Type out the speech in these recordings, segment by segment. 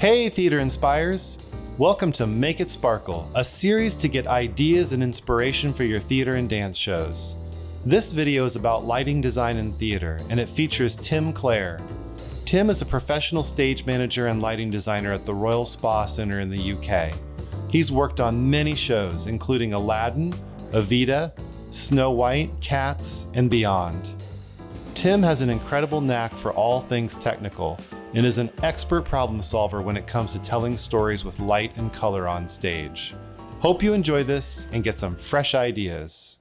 Hey Theater Inspires! Welcome to Make It Sparkle, a series to get ideas and inspiration for your theater and dance shows. This video is about lighting design in theater, and it features Clare. Tim is a professional stage manager and lighting designer at the Royal Spa Centre in the UK. He's worked on many shows, including Aladdin, Evita, Snow White, Cats, and beyond. Tim has an incredible knack for all things technical, and is an expert problem solver when it comes to telling stories with light and color on stage. Hope you enjoy this and get some fresh ideas.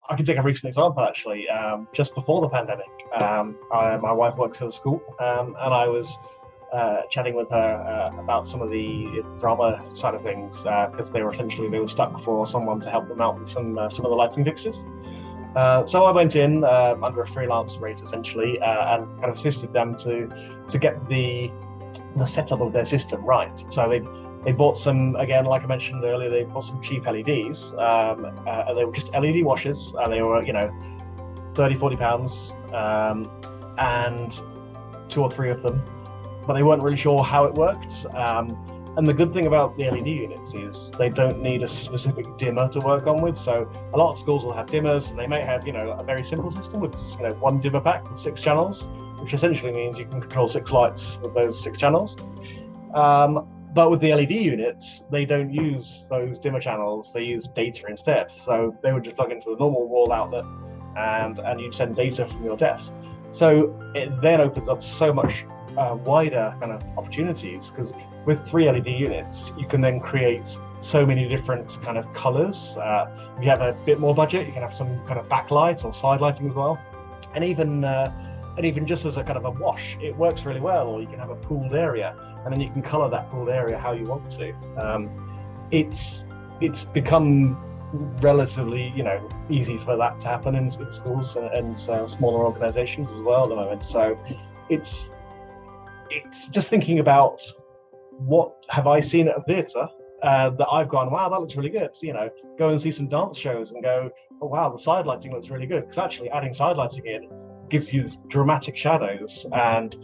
I can take a recent example actually. Just before the pandemic, my wife works at a school, and I was chatting with her about some of the drama side of things, because they were stuck for someone to help them out with some of the lighting fixtures. So I went in under a freelance rate essentially, and kind of assisted them to get the setup of their system right. So they bought some, again, like I mentioned earlier, they bought some cheap LEDs. They were just LED washers, and they were, £30-40, and 2 or 3 of them. But they weren't really sure how it worked. And the good thing about the LED units is they don't need a specific dimmer to work on with. So a lot of schools will have dimmers, and they may have, a very simple system with just, one dimmer pack with 6 channels, which essentially means you can control 6 lights with those 6 channels. But with the LED units, they don't use those dimmer channels, they use data instead. So they would just plug into the normal wall outlet, and you'd send data from your desk. So it then opens up so much wider kind of opportunities, because with 3 LED units, you can then create so many different kind of colors. If you have a bit more budget, you can have some kind of backlight or side lighting as well. And even just as a kind of a wash, it works really well. Or you can have a pooled area, and then you can color that pooled area how you want to. It's become relatively, easy for that to happen in schools and smaller organizations as well at the moment. So it's just thinking about what have I seen at a theatre that I've gone, wow, that looks really good. Go and see some dance shows and go, oh wow, the side lighting looks really good. Because actually adding side lighting in gives you dramatic shadows, and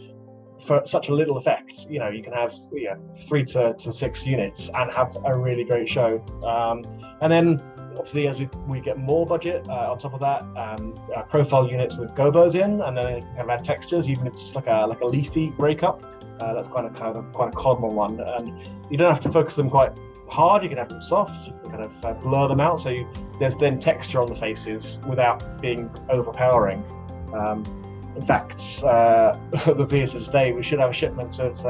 for such a little effect, you can have 3 to 6 units and have a really great show. And then obviously, as we get more budget on top of that, profile units with gobos in, and then you can kind of add textures, even if it's like a leafy breakup. That's quite a common one, and you don't have to focus them quite hard. You can have them soft. You can kind of blur them out, so there's then texture on the faces without being overpowering. In fact, the theatre today, we should have a shipment of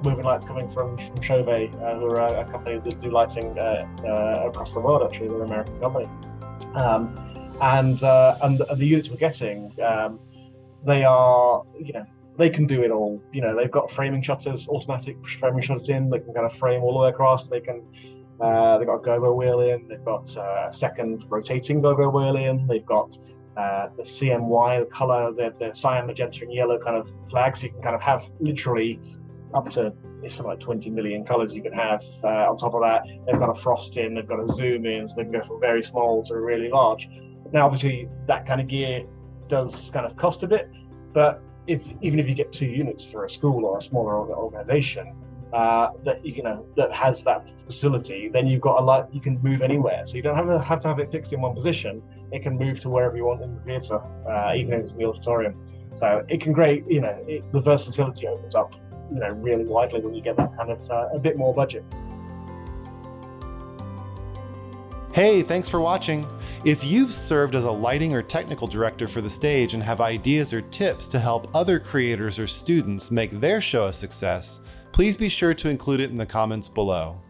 moving lights coming from Chauvet, who are a company that do lighting across the world. Actually, they're an American company, and the units we're getting, they are, they can do it all. They've got framing shutters, automatic framing shutters in. They can kind of frame all the way across. They've got a gobo wheel in. They've got a second rotating gobo wheel in. They've got the CMY, the color, the cyan, magenta, and yellow kind of flags. You can kind of have literally up to something like 20 million colors you can have. On top of that, they've got a frost in, they've got a zoom in, so they can go from very small to really large. Now, obviously, that kind of gear does kind of cost a bit, but even if you get 2 units for a school or a smaller organization that has that facility, then you've got a light you can move anywhere. So you don't have to have it fixed in one position. It can move to wherever you want in the theatre, even if it's in the auditorium. So it can the versatility opens up, really widely when you get that kind of a bit more budget. Hey, thanks for watching. If you've served as a lighting or technical director for the stage and have ideas or tips to help other creators or students make their show a success, please be sure to include it in the comments below.